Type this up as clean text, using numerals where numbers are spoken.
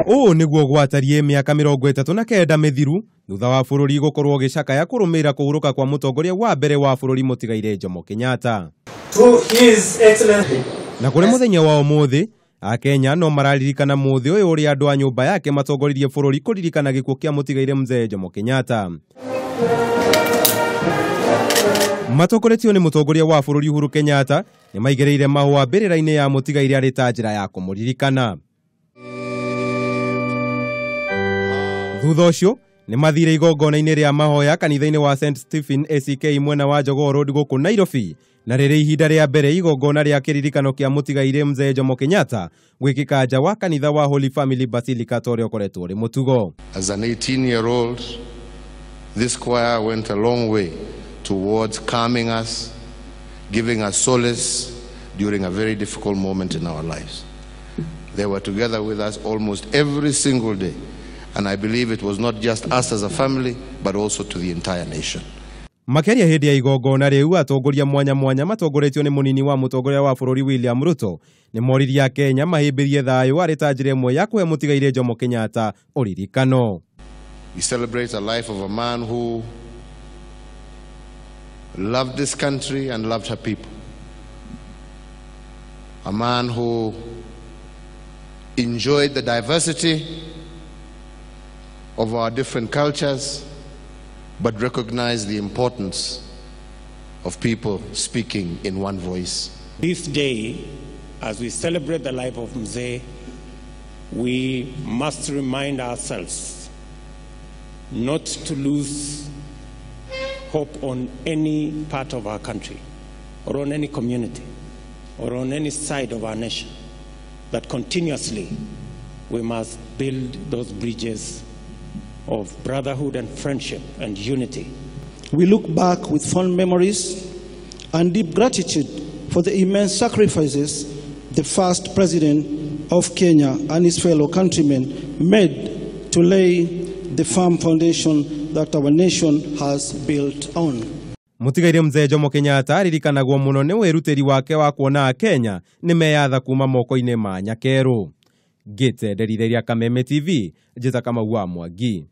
O niguo gwatarie miaka mirongo itatu na kenda mithiru thutha wa bururi gukorwo gicakaya kurumira kuhuruka kwa mutongoria wa mbere wa bururi mutigairi Jomo Kenyatta. To his excellency. Na kuri muthenya wa umuthi akenya no mararirikana muthi uyu uri andu a nyumba yake matongoririe bururi kuririkana gikuo kia mutigairi Mzee Jomo Kenyatta. Matongoretio ni mutongoria wa bururi Uhuru Kenyatta ni maigereire mahua mbirira-ini ya mutigairi ari ta njira ya kumuririkana. Thutha ucio ni mathire igongona-ini ria mahoya kanitha-ini wa St Stephen ACK mwena wa Jogoo Road guku Nairobi, na riri ihinda ria mbere igongona ria kiririkano kia mutigairi Mzee Jomo Kenyatta gwikika nja wa kanitha wa Holy Family Basilica toria ukoretwo ri mutugo. As an 18-year-old, this choir went a long way towards calming us, giving us solace during a very difficult moment in our lives. They were together with us almost every single day. And I believe it was not just us as a family, but also to the entire nation. Makeria hindi ya igongona riu atongoria mwanya mwanya matongoretio ni munini wa mutongoria wa bururi William Ruto ni moririe akenya mahimbirie thayu ari ta njira imwe ya kuhe mutigairi Jomo Kenyatta uririkano. We celebrate a life of a man who loved this country and loved her people. A man who enjoyed the diversity of our different cultures, but recognize the importance of people speaking in one voice. This day, as we celebrate the life of Mzee, we must remind ourselves not to lose hope on any part of our country, or on any community, or on any side of our nation, that continuously we must build those bridges of brotherhood and friendship and unity. We look back with fond memories and deep gratitude for the immense sacrifices the first president of Kenya and his fellow countrymen made to lay the firm foundation that our nation has built on. Mutigairi Mzee Jomo Kenyatta aririkanagwo muno ni wirutiri wake wa kuona Kenya ni meyatha kuma moko-ini ma nyakeru. Gite Nderitheria Kameme TV, njita kama wa Mwangi.